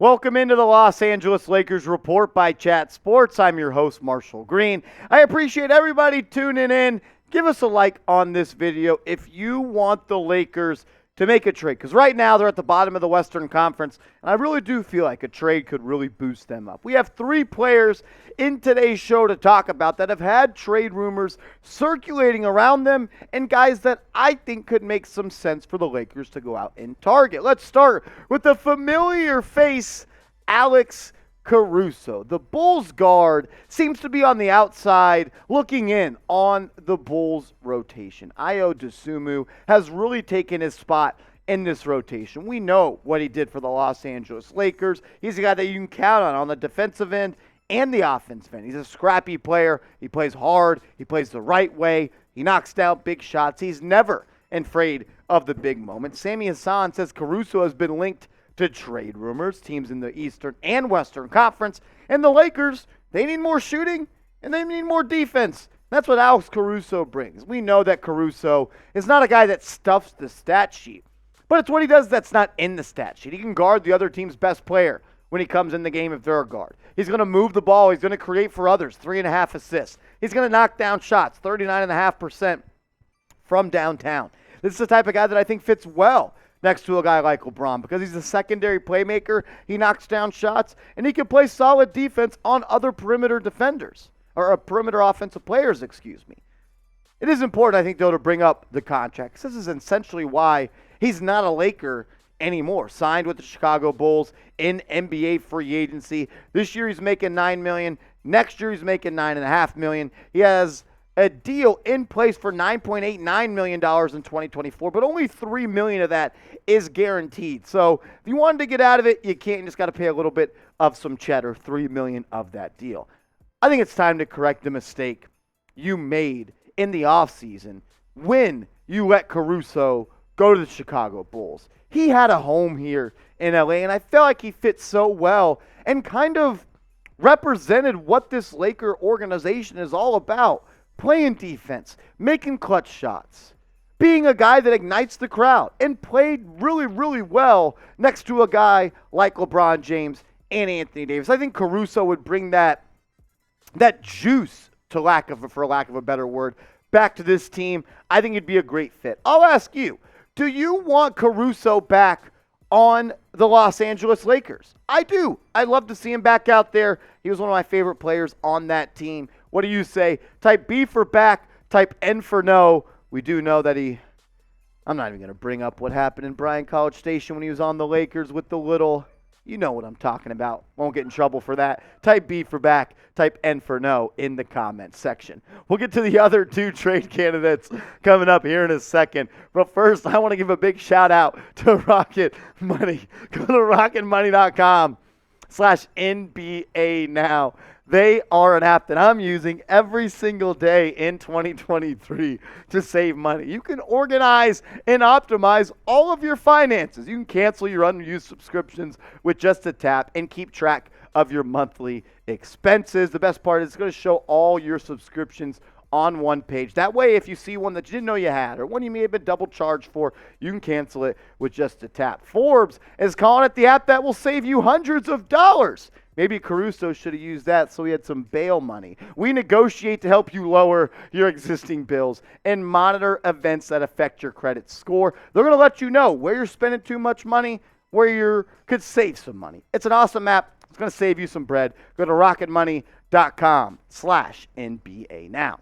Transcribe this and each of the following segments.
Welcome into the Los Angeles Lakers Report by Chat Sports. I'm your host, Marshall Green. I appreciate everybody tuning in. Give us a like on this video if you want the Lakers to make a trade, because right now they're at the bottom of the Western Conference, and I really do feel like a trade could really boost them up. We have three players in today's show to talk about that have had trade rumors circulating around them, and guys that I think could make some sense for the Lakers to go out and target. Let's start with the familiar face, Alex Caruso. The Bulls guard seems to be on the outside looking in on the Bulls rotation. Ayo Dosunmu has really taken his spot in this rotation. We know what he did for the Los Angeles Lakers. He's a guy that you can count on the defensive end and the offensive end. He's a scrappy player. He plays hard. He plays the right way. He knocks down big shots. He's never afraid of the big moments. Sammy Hassan says Caruso has been linked to trade rumors, teams in the Eastern and Western Conference, and the Lakers, they need more shooting and they need more defense. That's what Alex Caruso brings. We know that Caruso is not a guy that stuffs the stat sheet, but it's what he does that's not in the stat sheet. He can guard the other team's best player when he comes in the game if they're a guard. He's going to move the ball. He's going to create for others, 3.5 assists. He's going to knock down shots, 39.5% from downtown. This is the type of guy that I think fits well next to a guy like LeBron because he's a secondary playmaker. He knocks down shots, and he can play solid defense on other perimeter defenders, or perimeter offensive players, excuse me. It is important, I think, though, to bring up the contract. This is essentially why he's not a Laker anymore. Signed with the Chicago Bulls in NBA free agency. This year he's making $9 million. Next year he's making $9.5 million. He has a deal in place for $9.89 million in 2024, but only $3 million of that is guaranteed. So if you wanted to get out of it, you can't. You just got to pay a little bit of some cheddar, $3 million of that deal. I think it's time to correct the mistake you made in the offseason when you let Caruso go to the Chicago Bulls. He had a home here in LA, and I felt like he fit so well and kind of represented what this Laker organization is all about. Playing defense, making clutch shots, being a guy that ignites the crowd, and played really, really well next to a guy like LeBron James and Anthony Davis. I think Caruso would bring that juice, for lack of a better word, back to this team. I think it'd be a great fit. I'll ask you, do you want Caruso back on the Los Angeles Lakers? I do. I'd love to see him back out there. He was one of my favorite players on that team. What do you say? Type B for back, type N for no. We do know that I'm not even going to bring up what happened in Bryan College Station when he was on the Lakers with the little, you know what I'm talking about. Won't get in trouble for that. Type B for back, type N for no in the comments section. We'll get to the other two trade candidates coming up here in a second. But first, I want to give a big shout out to Rocket Money. Go to rocketmoney.com/NBA now. They are an app that I'm using every single day in 2023 to save money. You can organize and optimize all of your finances. You can cancel your unused subscriptions with just a tap and keep track of your monthly expenses. The best part is it's going to show all your subscriptions on one page. That way, if you see one that you didn't know you had or one you may have been double charged for, you can cancel it with just a tap. Forbes is calling it the app that will save you hundreds of dollars. Maybe Caruso should have used that so he had some bail money. We negotiate to help you lower your existing bills and monitor events that affect your credit score. They're going to let you know where you're spending too much money, where you could save some money. It's an awesome app. It's going to save you some bread. Go to rocketmoney.com/NBA now.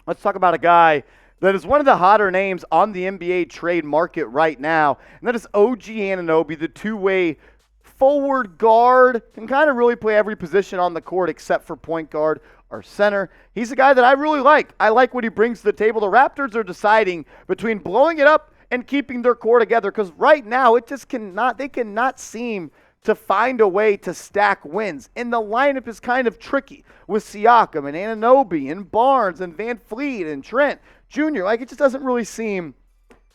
Let's talk about a guy that is one of the hotter names on the NBA trade market right now, and that is OG Anunoby, the two-way forward guard, can kind of really play every position on the court except for point guard or center. He's a guy that I really like. I like what he brings to the table. The Raptors are deciding between blowing it up and keeping their core together because right now they cannot seem to find a way to stack wins. And the lineup is kind of tricky with Siakam and Anunoby and Barnes and Van Fleet and Trent Jr. Like, it just doesn't really seem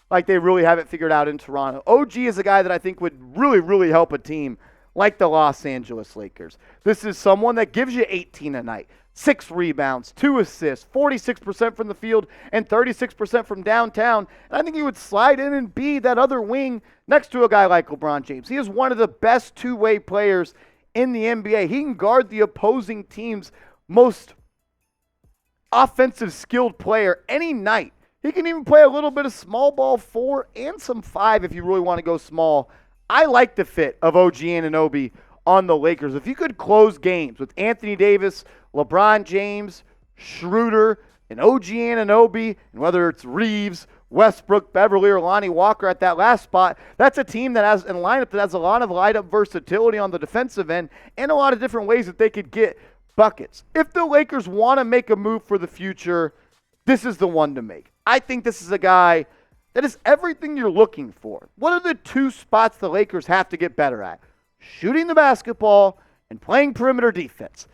like they really have it figured out in Toronto. OG is a guy that I think would really, really help a team like the Los Angeles Lakers. This is someone that gives you 18 a night, 6 rebounds, 2 assists, 46% from the field, and 36% from downtown. And I think he would slide in and be that other wing next to a guy like LeBron James. He is one of the best two-way players in the NBA. He can guard the opposing team's most offensive skilled player any night. He can even play a little bit of small ball 4 and some 5 if you really want to go small. I like the fit of OG Anunoby on the Lakers. If you could close games with Anthony Davis, LeBron James, Schroeder, and OG Anunoby, and whether it's Reeves, Westbrook, Beverly, or Lonnie Walker at that last spot, that's a team that has a lineup that has a lot of light-up versatility on the defensive end and a lot of different ways that they could get buckets. If the Lakers want to make a move for the future, this is the one to make. I think this is a guy that is everything you're looking for. What are the 2 spots the Lakers have to get better at? Shooting the basketball and playing perimeter defense.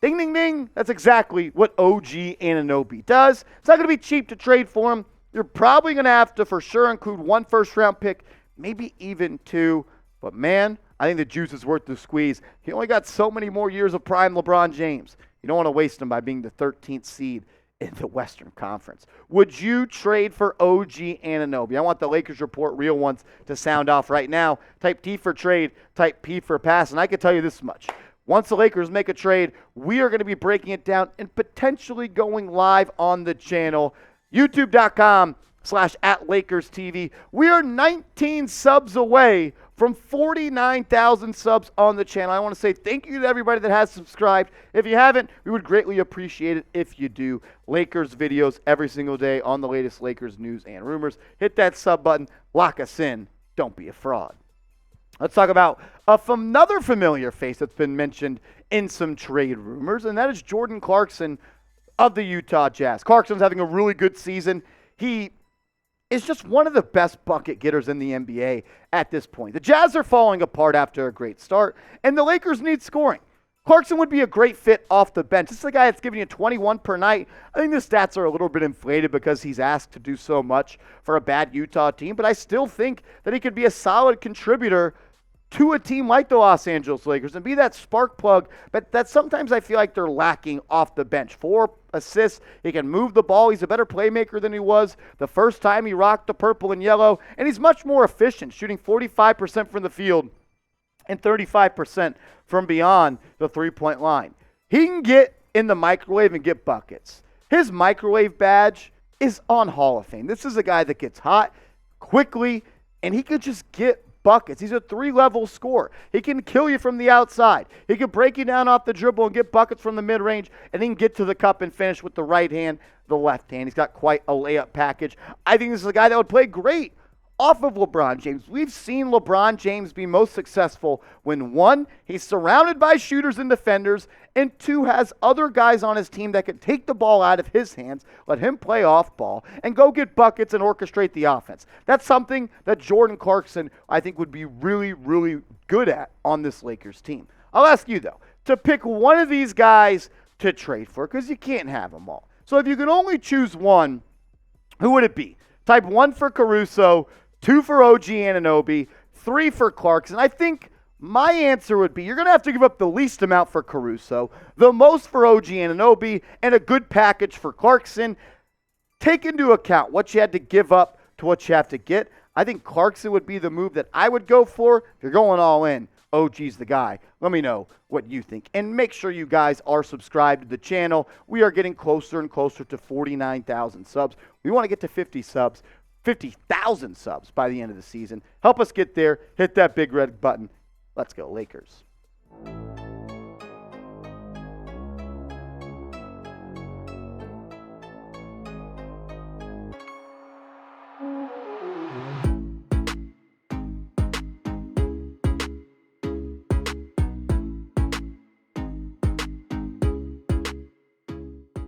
Ding, ding, ding. That's exactly what OG Anunoby does. It's not going to be cheap to trade for him. You're probably going to have to for sure include 1 first-round pick, maybe even 2. But, man, I think the juice is worth the squeeze. He only got so many more years of prime LeBron James. You don't want to waste him by being the 13th seed in the Western Conference. Would you trade for OG Anunoby? I want the Lakers Report real ones to sound off right now. Type T for trade, type P for pass, and I can tell you this much. Once the Lakers make a trade, we are going to be breaking it down and potentially going live on the channel. YouTube.com/@LakersTV. We are 19 subs away from 49,000 subs on the channel. I want to say thank you to everybody that has subscribed. If you haven't, we would greatly appreciate it if you do. Lakers videos every single day on the latest Lakers news and rumors. Hit that sub button. Lock us in. Don't be a fraud. Let's talk about another familiar face that's been mentioned in some trade rumors, and that is Jordan Clarkson of the Utah Jazz. Clarkson's having a really good season. He is just one of the best bucket getters in the NBA at this point. The Jazz are falling apart after a great start, and the Lakers need scoring. Clarkson would be a great fit off the bench. This is a guy that's giving you 21 per night. I think the stats are a little bit inflated because he's asked to do so much for a bad Utah team, but I still think that he could be a solid contributor to a team like the Los Angeles Lakers and be that spark plug, but that sometimes I feel like they're lacking off the bench. 4 assists, he can move the ball, he's a better playmaker than he was the first time he rocked the purple and yellow, and he's much more efficient, shooting 45% from the field and 35% from beyond the three-point line. He can get in the microwave and get buckets. His microwave badge is on Hall of Fame. This is a guy that gets hot quickly, and he could just get buckets. He's a 3-level scorer. He can kill you from the outside. He can break you down off the dribble and get buckets from the mid-range, and he can get to the cup and finish with the right hand, the left hand. He's got quite a layup package. I think this is a guy that would play great off of LeBron James. We've seen LeBron James be most successful when 1, he's surrounded by shooters and defenders, and 2, has other guys on his team that can take the ball out of his hands, let him play off ball, and go get buckets and orchestrate the offense. That's something that Jordan Clarkson, I think, would be really, really good at on this Lakers team. I'll ask you, though, to pick one of these guys to trade for, because you can't have them all. So if you could only choose one, who would it be? Type 1 for Caruso, 2 for OG Anunoby, 3 for Clarkson. I think my answer would be you're going to have to give up the least amount for Caruso, the most for OG Anunoby, and a good package for Clarkson. Take into account what you had to give up to what you have to get. I think Clarkson would be the move that I would go for. If you're going all in, OG's the guy. Let me know what you think. And make sure you guys are subscribed to the channel. We are getting closer and closer to 49,000 subs. We want to get to 50,000 subs by the end of the season. Help us get there. Hit that big red button. Let's go, Lakers.